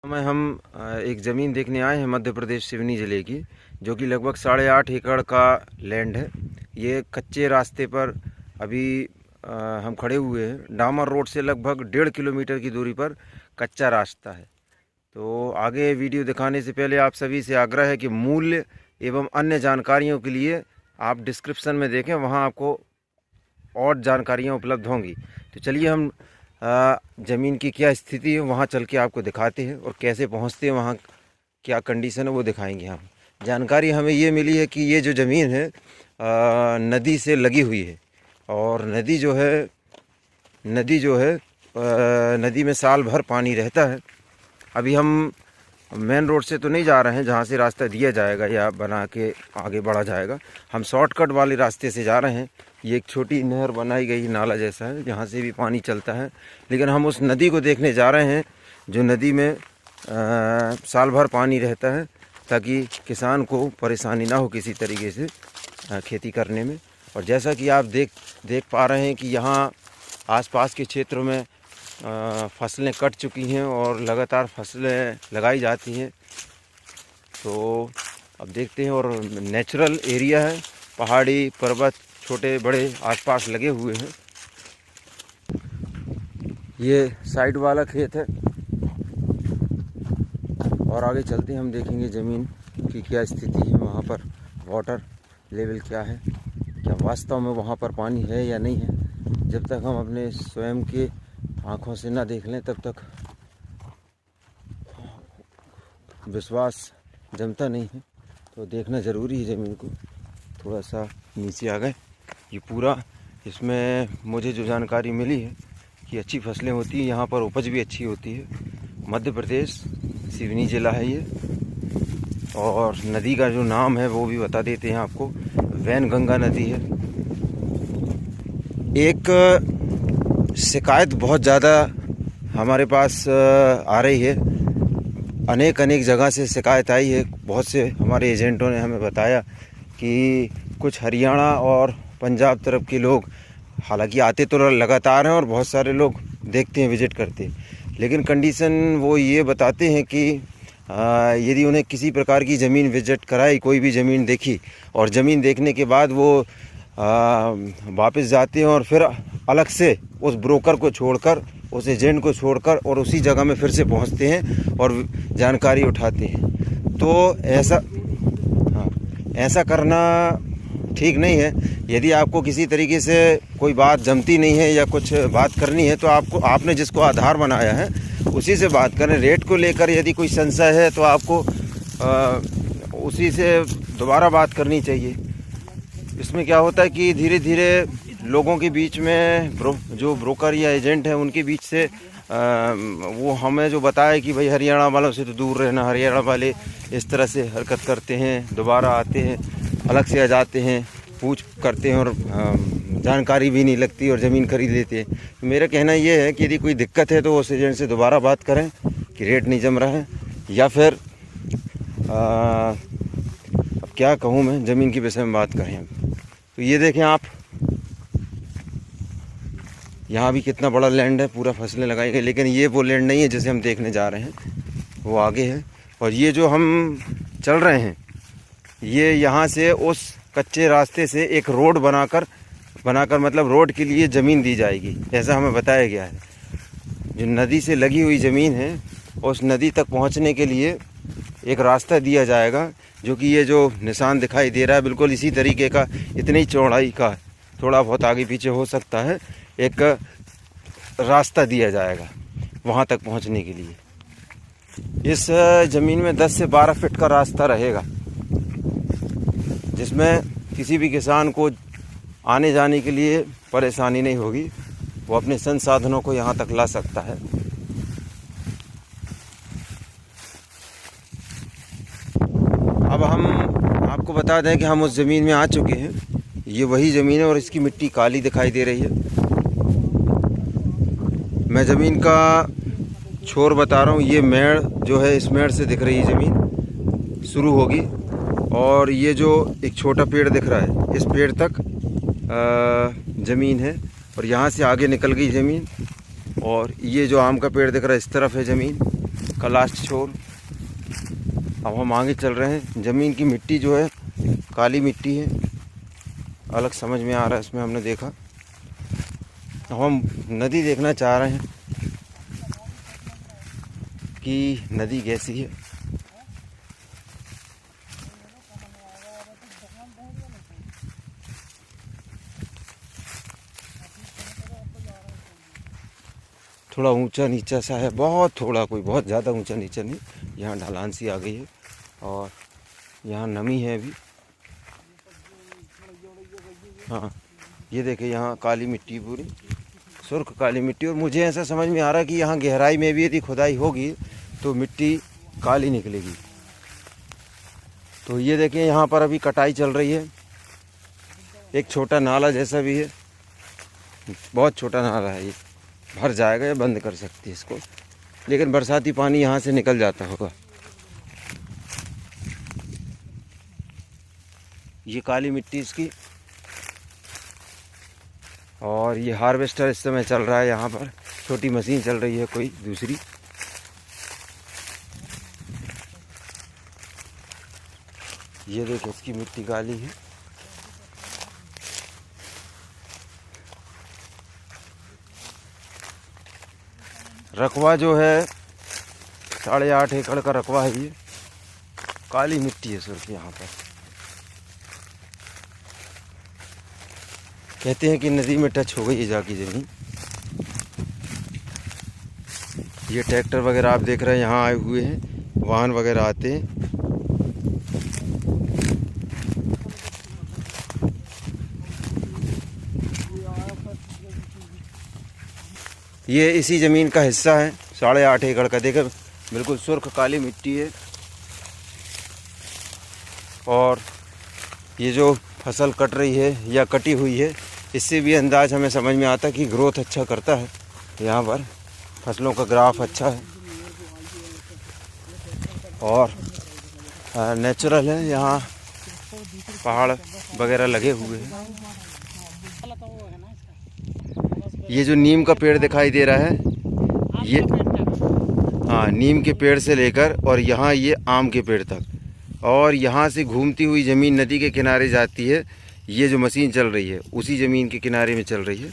में हम एक ज़मीन देखने आए हैं मध्य प्रदेश सिवनी ज़िले की, जो कि लगभग 8.5 एकड़ का लैंड है। ये कच्चे रास्ते पर अभी हम खड़े हुए हैं। डामर रोड से लगभग 1.5 किलोमीटर की दूरी पर कच्चा रास्ता है। तो आगे वीडियो दिखाने से पहले आप सभी से आग्रह है कि मूल्य एवं अन्य जानकारियों के लिए आप डिस्क्रिप्शन में देखें, वहाँ आपको और जानकारियाँ उपलब्ध होंगी। तो चलिए हम ज़मीन की क्या स्थिति है वहाँ चल के आपको दिखाते हैं, और कैसे पहुँचते हैं वहाँ, क्या कंडीशन है वो दिखाएंगे हम। जानकारी हमें ये मिली है कि ये जो ज़मीन है नदी से लगी हुई है, और नदी जो है नदी में साल भर पानी रहता है। अभी हम मेन रोड से तो नहीं जा रहे हैं जहाँ से रास्ता दिया जाएगा या बना के आगे बढ़ा जाएगा। हम शॉर्टकट वाले रास्ते से जा रहे हैं। ये एक छोटी नहर बनाई गई नाला जैसा है, जहाँ से भी पानी चलता है, लेकिन हम उस नदी को देखने जा रहे हैं जो नदी में साल भर पानी रहता है, ताकि किसान को परेशानी ना हो किसी तरीके से खेती करने में। और जैसा कि आप देख पा रहे हैं कि यहाँ आसपास के क्षेत्रों में फसलें कट चुकी हैं और लगातार फसलें लगाई जाती हैं। तो अब देखते हैं, और नेचुरल एरिया है, पहाड़ी पर्वत छोटे बड़े आसपास लगे हुए हैं। ये साइड वाला खेत है, और आगे चलते हैं, हम देखेंगे ज़मीन की क्या स्थिति है, वहाँ पर वाटर लेवल क्या है, क्या वास्तव में वहाँ पर पानी है या नहीं है। जब तक हम अपने स्वयं के आँखों से ना देख लें तब तक विश्वास जमता नहीं है। तो देखना ज़रूरी है ज़मीन को। थोड़ा सा नीचे आ गए। ये पूरा, इसमें मुझे जो जानकारी मिली है कि अच्छी फसलें होती है यहाँ पर, उपज भी अच्छी होती है। मध्य प्रदेश सिवनी ज़िला है ये, और नदी का जो नाम है वो भी बता देते हैं आपको, वैनगंगा नदी है। एक शिकायत बहुत ज़्यादा हमारे पास आ रही है, अनेक जगह से शिकायत आई है। बहुत से हमारे एजेंटों ने हमें बताया कि कुछ हरियाणा और पंजाब तरफ के लोग, हालांकि आते तो लगातार हैं और बहुत सारे लोग देखते हैं, विज़िट करते हैं, लेकिन कंडीशन वो ये बताते हैं कि यदि उन्हें किसी प्रकार की ज़मीन विज़िट कराई, कोई भी ज़मीन देखी, और ज़मीन देखने के बाद वो वापस जाते हैं और फिर अलग से उस ब्रोकर को छोड़कर, उस एजेंट को छोड़कर, और उसी जगह में फिर से पहुंचते हैं और जानकारी उठाते हैं। तो ऐसा करना ठीक नहीं है। यदि आपको किसी तरीके से कोई बात जमती नहीं है या कुछ बात करनी है, तो आपने जिसको आधार बनाया है उसी से बात करें। रेट को लेकर यदि कोई संशय है तो आपको उसी से दोबारा बात करनी चाहिए। इसमें क्या होता है कि धीरे धीरे लोगों के बीच में जो ब्रोकर या एजेंट है उनके बीच से वो हमें जो बताया कि भाई हरियाणा वालों से तो दूर रहना, हरियाणा वाले इस तरह से हरकत करते हैं, दोबारा आते हैं, अलग से आ जाते हैं, पूछ करते हैं, और जानकारी भी नहीं लगती और ज़मीन खरीद लेते हैं। तो मेरा कहना ये है कि यदि कोई दिक्कत है तो उस एजेंट से दोबारा बात करें कि रेट नहीं जम रहा है, या फिर अब क्या कहूँ मैं, ज़मीन के विषय में बात करें। तो ये देखें आप, यहाँ भी कितना बड़ा लैंड है, पूरा फसलें लगाई गई, लेकिन ये वो लैंड नहीं है जिसे हम देखने जा रहे हैं, वो आगे है। और ये जो हम चल रहे हैं, ये यहाँ से उस कच्चे रास्ते से एक रोड बनाकर मतलब रोड के लिए ज़मीन दी जाएगी, ऐसा हमें बताया गया है। जो नदी से लगी हुई ज़मीन है, उस नदी तक पहुँचने के लिए एक रास्ता दिया जाएगा, जो कि ये जो निशान दिखाई दे रहा है बिल्कुल इसी तरीके का, इतनी चौड़ाई का, थोड़ा बहुत आगे पीछे हो सकता है, एक रास्ता दिया जाएगा वहाँ तक पहुँचने के लिए। इस ज़मीन में 10 से 12 फीट का रास्ता रहेगा, जिसमें किसी भी किसान को आने जाने के लिए परेशानी नहीं होगी, वो अपने संसाधनों को यहाँ तक ला सकता है। अब हम आपको बता दें कि हम उस ज़मीन में आ चुके हैं। ये वही ज़मीन है और इसकी मिट्टी काली दिखाई दे रही है। मैं ज़मीन का छोर बता रहा हूँ। ये मेड़ जो है, इस मेड़ से दिख रही है ज़मीन शुरू होगी, और ये जो एक छोटा पेड़ दिख रहा है, इस पेड़ तक ज़मीन है, और यहाँ से आगे निकल गई ज़मीन। और ये जो आम का पेड़ दिख रहा है, इस तरफ है ज़मीन, का लास्ट छोर। अब हम आगे चल रहे हैं। ज़मीन की मिट्टी जो है काली मिट्टी है, अलग समझ में आ रहा है इसमें हमने देखा। अब हम नदी देखना चाह रहे हैं कि नदी कैसी है। थोड़ा ऊंचा नीचा सा है, बहुत थोड़ा, कोई बहुत ज़्यादा ऊंचा नीचा नहीं। यहाँ ढलान सी आ गई है और यहाँ नमी है अभी। हाँ, ये देखिए यहाँ काली मिट्टी, पूरी सुर्ख काली मिट्टी। और मुझे ऐसा समझ में आ रहा है कि यहाँ गहराई में भी यदि खुदाई होगी तो मिट्टी काली निकलेगी। तो ये देखिए यहाँ पर अभी कटाई चल रही है। एक छोटा नाला जैसा भी है, बहुत छोटा नाला है, ये भर जाएगा या बंद कर सकती है इसको, लेकिन बरसाती पानी यहाँ से निकल जाता होगा। ये काली मिट्टी इसकी। और ये हार्वेस्टर इस समय चल रहा है यहाँ पर, छोटी मशीन चल रही है कोई दूसरी। ये देखो इसकी मिट्टी काली है। रकबा जो है 8.5 एकड़ का रकबा है। ये काली मिट्टी है सिर्फ यहाँ पर। कहते हैं कि नदी में टच हो गई है जाके ज़मीन। ये ट्रैक्टर वगैरह आप देख रहे हैं यहाँ आए हुए हैं, वाहन वगैरह आते हैं। ये इसी ज़मीन का हिस्सा है, 8.5 एकड़ का। देखो बिल्कुल सुर्ख काली मिट्टी है। और ये जो फसल कट रही है या कटी हुई है, इससे भी अंदाज हमें समझ में आता है कि ग्रोथ अच्छा करता है। यहाँ पर फसलों का ग्राफ अच्छा है और नेचुरल है। यहाँ पहाड़ वगैरह लगे हुए हैं। ये जो नीम का पेड़ दिखाई दे रहा है, ये हाँ, नीम के पेड़ से लेकर और यहाँ ये आम के पेड़ तक, और यहाँ से घूमती हुई ज़मीन नदी के किनारे जाती है। ये जो मशीन चल रही है उसी ज़मीन के किनारे में चल रही है।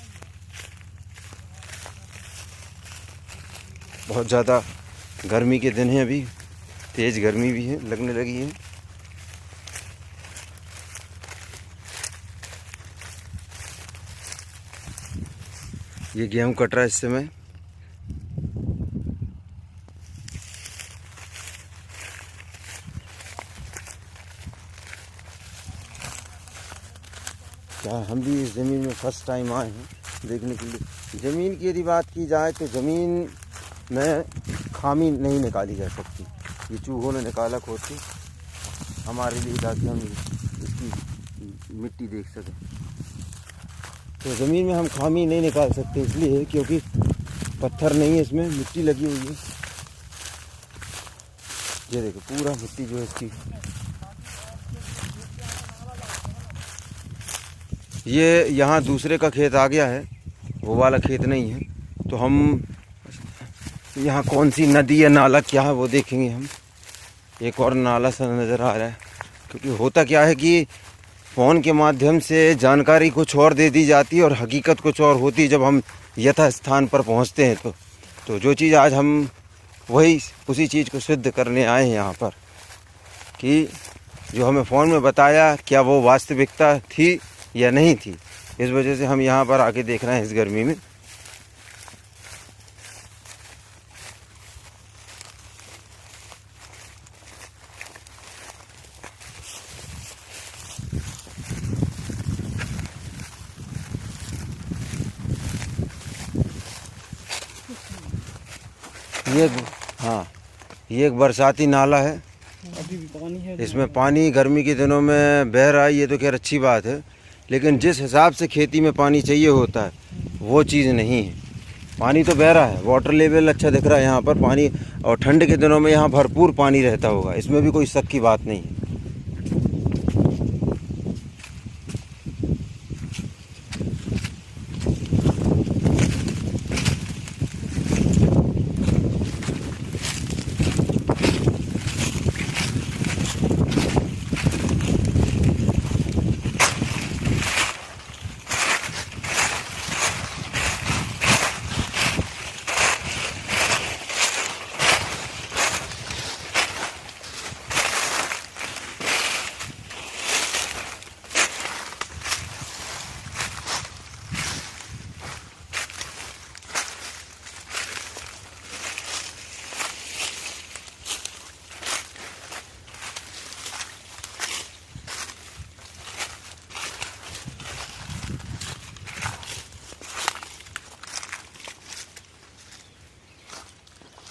बहुत ज़्यादा गर्मी के दिन हैं, अभी तेज़ गर्मी भी है, लगने लगी है। ये गेहूँ कट रहा है इस समय। क्या हम भी इस ज़मीन में फर्स्ट टाइम आए हैं देखने के लिए। ज़मीन की यदि बात की जाए तो ज़मीन में खामी नहीं निकाली जा सकती। ये चूहों ने निकाला खोद के हमारे लिए, ताकि हम इसकी मिट्टी देख सकें। तो ज़मीन में हम खामी नहीं निकाल सकते, इसलिए क्योंकि पत्थर नहीं है, इसमें मिट्टी लगी हुई है। ये देखो पूरा मिट्टी जो है इसकी। ये यहाँ दूसरे का खेत आ गया है, वो वाला खेत नहीं है। तो हम यहाँ कौन सी नदी या नाला क्या है वो देखेंगे हम। एक और नाला सा नज़र आ रहा है, क्योंकि होता क्या है कि फ़ोन के माध्यम से जानकारी कुछ और दे दी जाती है और हकीकत कुछ और होती है जब हम यथा स्थान पर पहुँचते हैं। तो जो चीज़ आज हम वही उसी चीज़ को सिद्ध करने आए हैं यहाँ पर, कि जो हमें फ़ोन में बताया क्या वो वास्तविकता थी या नहीं थी। इस वजह से हम यहाँ पर आके देख रहे हैं इस गर्मी में। ये हाँ, ये एक बरसाती नाला है। अभी भी पानी है, इसमें पानी गर्मी के दिनों में बह रहा है, ये तो खैर अच्छी बात है। लेकिन जिस हिसाब से खेती में पानी चाहिए होता है वो चीज़ नहीं है। पानी तो बह रहा है, वाटर लेवल अच्छा दिख रहा है यहाँ पर पानी, और ठंड के दिनों में यहाँ भरपूर पानी रहता होगा, इसमें भी कोई शक की बात नहीं है।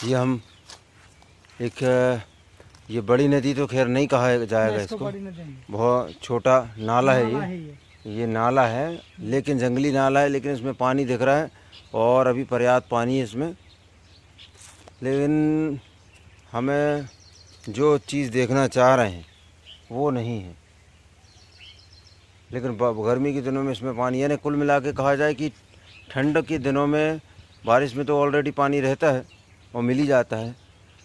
ये हम एक ये बड़ी नदी तो खैर नहीं कहा जाएगा इसको, बहुत छोटा नाला है ये नाला है, लेकिन जंगली नाला है, लेकिन इसमें पानी दिख रहा है और अभी पर्याप्त पानी है इसमें। लेकिन हमें जो चीज़ देखना चाह रहे हैं वो नहीं है, लेकिन गर्मी के दिनों में इसमें पानी, यानी कुल मिला के कहा जाए कि ठंड के दिनों में बारिश में तो ऑलरेडी पानी रहता है और मिल ही जाता है,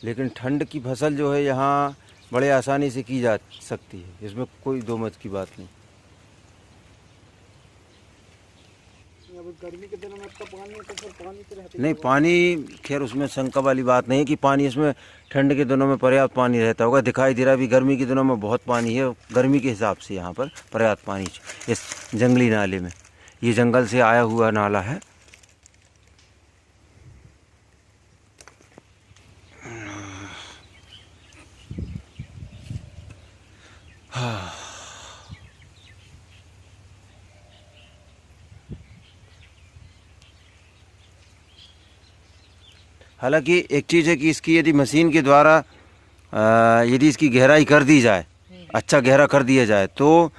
लेकिन ठंड की फसल जो है यहाँ बड़े आसानी से की जा सकती है, इसमें कोई दो मत की बात नहीं। गर्मी के दिनों में तो पानी है, तो फिर पानी तो रहता नहीं, पानी खैर उसमें शंका वाली बात नहीं है कि पानी इसमें ठंड के दिनों में पर्याप्त पानी रहता होगा, दिखाई दे रहा है। अभी गर्मी के दिनों में बहुत पानी है, गर्मी के हिसाब से यहाँ पर पर्याप्त पानी इस जंगली नाले में, ये जंगल से आया हुआ नाला है। हालांकि एक चीज़ है कि इसकी यदि मशीन के द्वारा यदि इसकी गहराई कर दी जाए, अच्छा गहरा कर दिया जाए, तो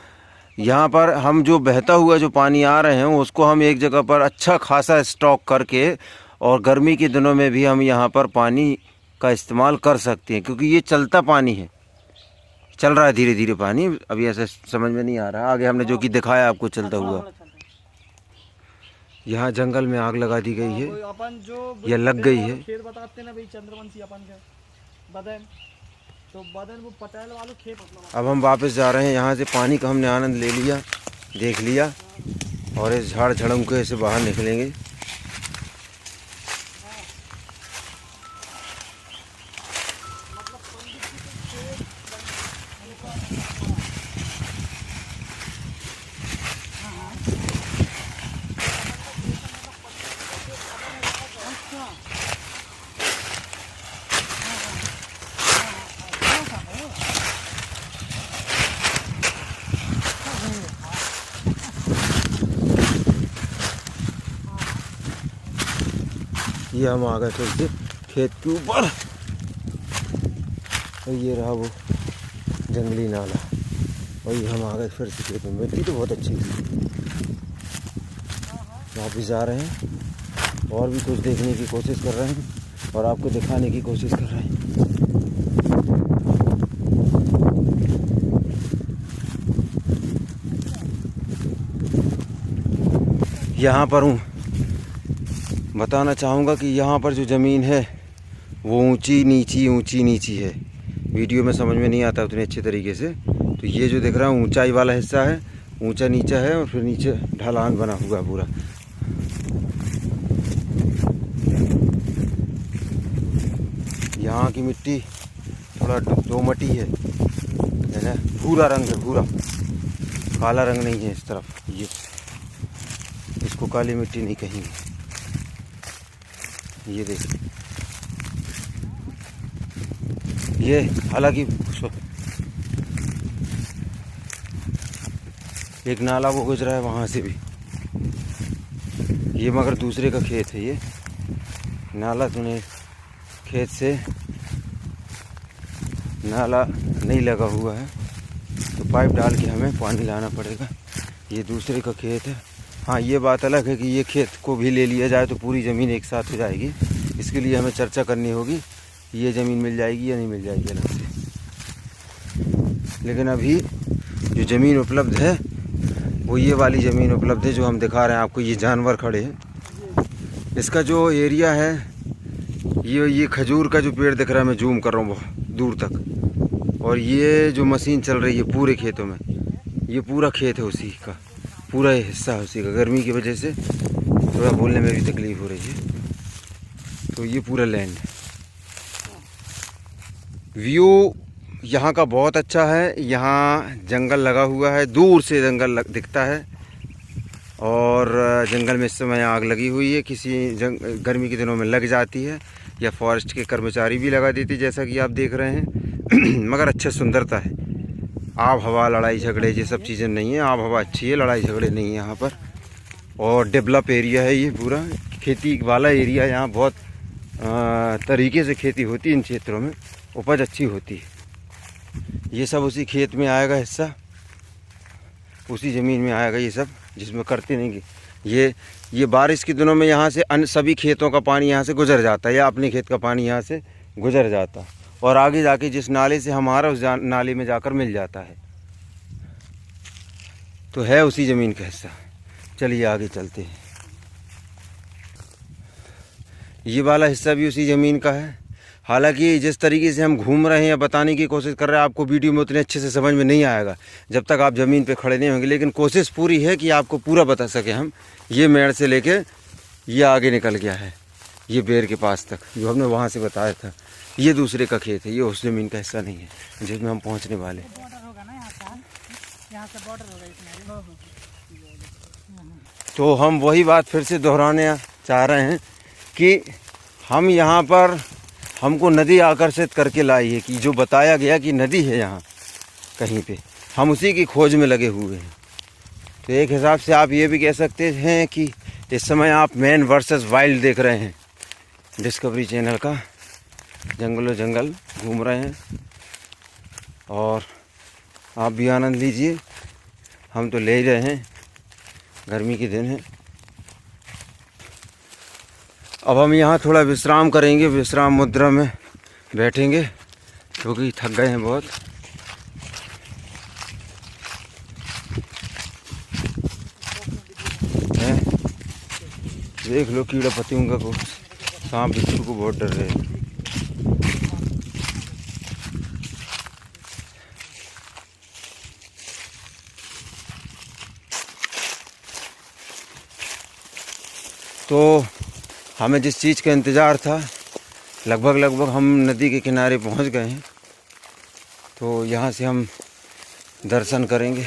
यहाँ पर हम जो बहता हुआ जो पानी आ रहे हैं उसको हम एक जगह पर अच्छा खासा स्टॉक करके और गर्मी के दिनों में भी हम यहाँ पर पानी का इस्तेमाल कर सकते हैं, क्योंकि ये चलता पानी है, चल रहा है धीरे धीरे पानी। अभी ऐसे समझ में नहीं आ रहा, आगे हमने जो कि दिखाया आपको चलता हुआ। यहाँ जंगल में आग लगा दी गई है, यह लग गई है। खेत बताते ना भाई चंद्रवंशी अपन के बदन, तो बदन वो पटेल वालों खेत। अब हम वापस जा रहे हैं यहाँ से, पानी का हमने आनंद ले लिया, देख लिया, और इस झाड़ झड़ोंके से बाहर निकलेंगे। ये हम आ गए फिर से खेत के ऊपर, और ये रहा वो जंगली नाला, और ये हम आ गए फिर से खेत में। मिट्टी तो बहुत अच्छी थी। वापस जा रहे हैं और भी कुछ देखने की कोशिश कर रहे हैं और आपको दिखाने की कोशिश कर रहे हैं। यहाँ पर हूँ, बताना चाहूँगा कि यहाँ पर जो ज़मीन है वो ऊंची नीची है। वीडियो में समझ में नहीं आता उतने अच्छे तरीके से। तो ये जो दिख रहा है ऊंचाई वाला हिस्सा है, ऊंचा नीचा है, और फिर नीचे ढलान बना हुआ पूरा। यहाँ की मिट्टी थोड़ा दोमटी है ना, भूरा रंग है, भूरा, काला रंग नहीं है इस तरफ। ये इसको काली मिट्टी नहीं कहेंगे। ये देखिए, ये हालांकि एक नाला वो गुजरा है वहाँ से भी, ये मगर दूसरे का खेत है। ये नाला तूने खेत से नाला नहीं लगा हुआ है, तो पाइप डाल के हमें पानी लाना पड़ेगा। ये दूसरे का खेत है। हाँ, ये बात अलग है कि ये खेत को भी ले लिया जाए तो पूरी ज़मीन एक साथ हो जाएगी। इसके लिए हमें चर्चा करनी होगी कि ये ज़मीन मिल जाएगी या नहीं मिल जाएगी अलग से। लेकिन अभी जो ज़मीन उपलब्ध है वो ये वाली ज़मीन उपलब्ध है जो हम दिखा रहे हैं आपको। ये जानवर खड़े हैं। इसका जो एरिया है, ये खजूर का जो पेड़ दिख रहा है, मैं जूम कर रहा हूँ बहुत दूर तक, और ये जो मशीन चल रही है पूरे खेतों में, ये पूरा खेत है उसी का, पूरा ये हिस्सा है उसी का। गर्मी की वजह से थोड़ा बोलने में भी तकलीफ हो रही है। तो ये पूरा लैंड है। व्यू यहाँ का बहुत अच्छा है। यहाँ जंगल लगा हुआ है, दूर से जंगल दिखता है, और जंगल में इस समय आग लगी हुई है। किसी गर्मी के दिनों में लग जाती है, या फॉरेस्ट के कर्मचारी भी लगा देते जैसा कि आप देख रहे हैं। मगर अच्छा सुंदरता है। आब हवा, लड़ाई झगड़े ये सब चीज़ें नहीं है। आब हवा अच्छी है, लड़ाई झगड़े नहीं है यहाँ पर। और डेवलप एरिया है ये पूरा, खेती वाला एरिया। यहाँ बहुत तरीके से खेती होती है इन क्षेत्रों में, उपज अच्छी होती है। ये सब उसी खेत में आएगा हिस्सा, उसी ज़मीन में आएगा ये सब, जिसमें करते नहीं कि ये बारिश के दिनों में यहाँ से अन्य सभी खेतों का पानी यहाँ से गुजर जाता है, या अपने खेत का पानी यहाँ से गुजर जाता है और आगे जाके जिस नाले से हमारा उस नाले में जाकर मिल जाता है। तो है उसी ज़मीन का हिस्सा। चलिए आगे चलते हैं। ये वाला हिस्सा भी उसी ज़मीन का है। हालांकि जिस तरीके से हम घूम रहे हैं या बताने की कोशिश कर रहे हैं, आपको वीडियो में उतने अच्छे से समझ में नहीं आएगा जब तक आप ज़मीन पे खड़े नहीं होंगे, लेकिन कोशिश पूरी है कि आपको पूरा बता सके हम। ये मेड़ से लेके ये आगे निकल गया है, ये बेर के पास तक, जो हमने वहाँ से बताया था। ये दूसरे का खेत है, ये उस ज़मीन का हिस्सा नहीं है जिसमें हम पहुँचने वाले। तो हम वही बात फिर से दोहराने चाह रहे हैं कि हम यहाँ पर, हमको नदी आकर्षित करके लाई है कि जो बताया गया कि नदी है यहाँ कहीं पे, हम उसी की खोज में लगे हुए हैं। तो एक हिसाब से आप ये भी कह सकते हैं कि इस समय आप मैन वर्सेस वाइल्ड देख रहे हैं डिस्कवरी चैनल का। जंगलों जंगल घूम रहे हैं और आप भी आनंद लीजिए, हम तो ले ही रहे हैं, गर्मी के दिन है। अब हम यहाँ थोड़ा विश्राम करेंगे, विश्राम मुद्रा में बैठेंगे क्योंकि थक गए हैं बहुत। देख लो कीड़ा पतिंगा को, सांप बिच्छू को बहुत डर रहे हैं। तो हमें जिस चीज़ का इंतज़ार था, लगभग हम नदी के किनारे पहुंच गए हैं। तो यहाँ से हम दर्शन करेंगे।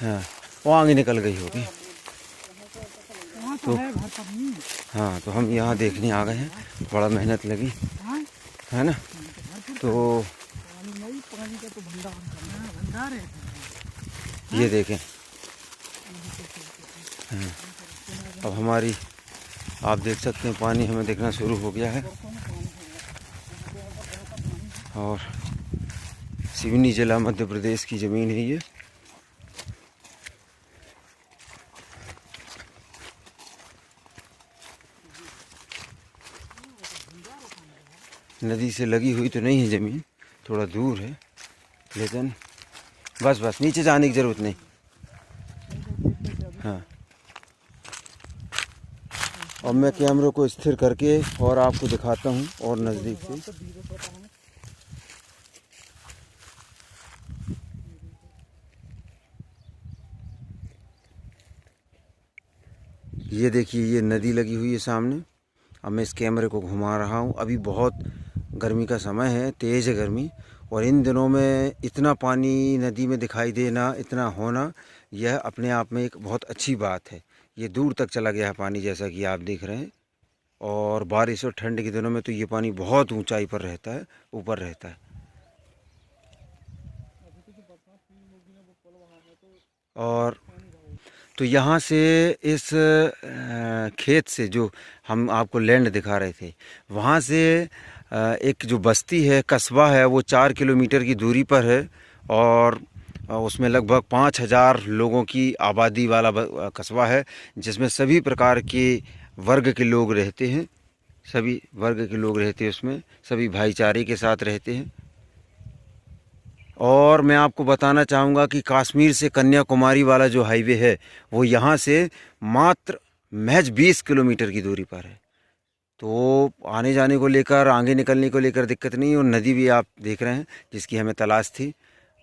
हाँ, वो आगे निकल गई होगी। तो हाँ, तो हम यहाँ देखने आ गए हैं, बड़ा मेहनत लगी है ना। तो ये देखें, हाँ, अब हमारी, आप देख सकते हैं पानी हमें दिखना शुरू हो गया है। और सिवनी जिला मध्य प्रदेश की ज़मीन है ये। नदी से लगी हुई तो नहीं है ज़मीन, थोड़ा दूर है, लेकिन बस नीचे जाने की ज़रूरत नहीं। हाँ, अब मैं कैमरे को स्थिर करके और आपको दिखाता हूँ और नज़दीक से। ये देखिए, ये नदी लगी हुई है सामने। अब मैं इस कैमरे को घुमा रहा हूँ। अभी बहुत गर्मी का समय है, तेज़ है गर्मी, और इन दिनों में इतना पानी नदी में दिखाई देना, इतना होना, यह अपने आप में एक बहुत अच्छी बात है। ये दूर तक चला गया है पानी, जैसा कि आप देख रहे हैं। और बारिश और ठंड के दिनों में तो ये पानी बहुत ऊंचाई पर रहता है, ऊपर रहता है। और तो यहाँ से इस खेत से जो हम आपको लैंड दिखा रहे थे, वहाँ से एक जो बस्ती है, कस्बा है, वो 4 किलोमीटर की दूरी पर है। और उसमें लगभग 5000 लोगों की आबादी वाला कस्बा है, जिसमें सभी प्रकार के वर्ग के लोग रहते हैं। सभी वर्ग के लोग रहते हैं उसमें, सभी भाईचारे के साथ रहते हैं। और मैं आपको बताना चाहूँगा कि कश्मीर से कन्याकुमारी वाला जो हाईवे है, वो यहाँ से मात्र महज 20 किलोमीटर की दूरी पर है। तो आने जाने को लेकर, आगे निकलने को लेकर दिक्कत नहीं। और नदी भी आप देख रहे हैं जिसकी हमें तलाश थी,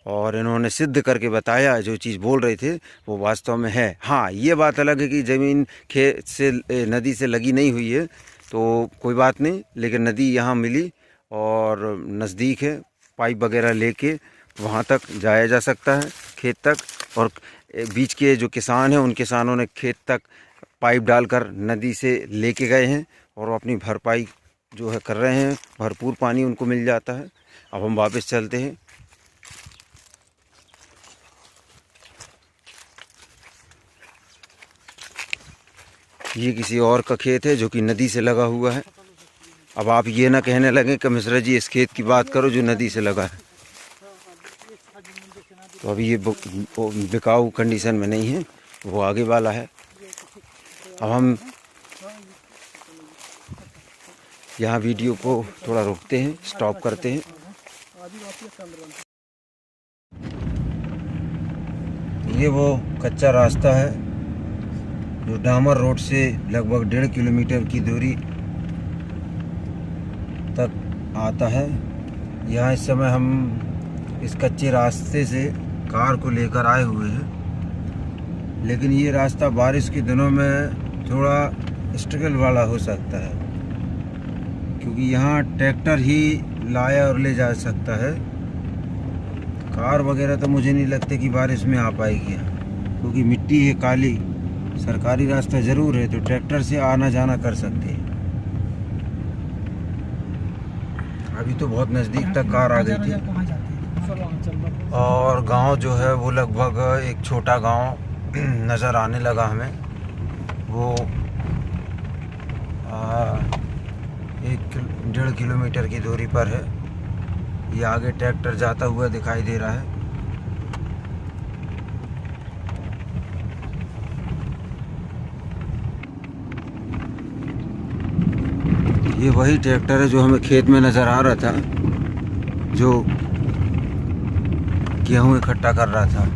और इन्होंने सिद्ध करके बताया, जो चीज़ बोल रहे थे वो वास्तव में है। हाँ, ये बात अलग है कि ज़मीन खेत से, नदी से लगी नहीं हुई है, तो कोई बात नहीं, लेकिन नदी यहाँ मिली और नज़दीक है। पाइप वगैरह लेके वहाँ तक जाया जा सकता है, खेत तक। और बीच के जो किसान हैं, उन किसानों ने खेत तक पाइप डालकर नदी से लेके गए हैं और वो अपनी भरपाई जो है कर रहे हैं, भरपूर पानी उनको मिल जाता है। अब हम वापस चलते हैं। ये किसी और का खेत है जो कि नदी से लगा हुआ है। अब आप ये ना कहने लगे कि मिश्रा जी इस खेत की बात करो जो नदी से लगा है। तो अभी ये बिकाऊ कंडीशन में नहीं है, वो आगे वाला है। अब हम यहाँ वीडियो को थोड़ा रोकते हैं, स्टॉप करते हैं। ये वो कच्चा रास्ता है जो डामर रोड से लगभग 1.5 किलोमीटर की दूरी तक आता है। यहाँ इस समय हम इस कच्चे रास्ते से कार को लेकर आए हुए हैं, लेकिन ये रास्ता बारिश के दिनों में थोड़ा स्ट्रगल वाला हो सकता है, क्योंकि यहाँ ट्रैक्टर ही लाया और ले जा सकता है। कार वगैरह तो मुझे नहीं लगता कि बारिश में आ पाएगी यहाँ, क्योंकि मिट्टी है काली। सरकारी रास्ता ज़रूर है तो ट्रैक्टर से आना जाना कर सकते हैं। अभी तो बहुत नज़दीक तक कार आ गई थी और गांव जो है वो लगभग एक छोटा गांव नज़र आने लगा हमें। वो 1.5 किलोमीटर की दूरी पर है। ये आगे ट्रैक्टर जाता हुआ दिखाई दे रहा है। ये वही ट्रैक्टर है जो हमें खेत में नज़र आ रहा था, जो गेहूँ इकट्ठा कर रहा था।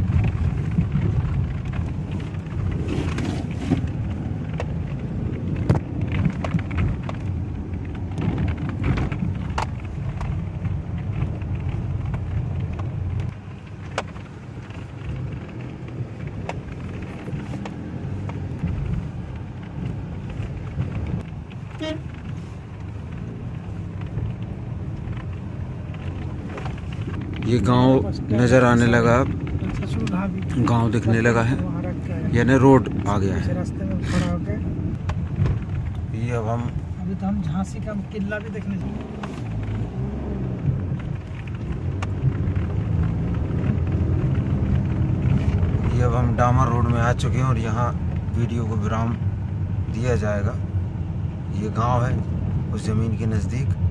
ये गांव नज़र आने लगा, गांव दिखने लगा है, यानी रोड आ गया है। रास्ते में खड़ा होके ये अब हम अभी तो हम झांसी का किला भी देखने जाएंगे। ये अब हम डामर रोड में आ चुके हैं और यहाँ वीडियो को विराम दिया जाएगा। ये गांव है उस ज़मीन के नज़दीक।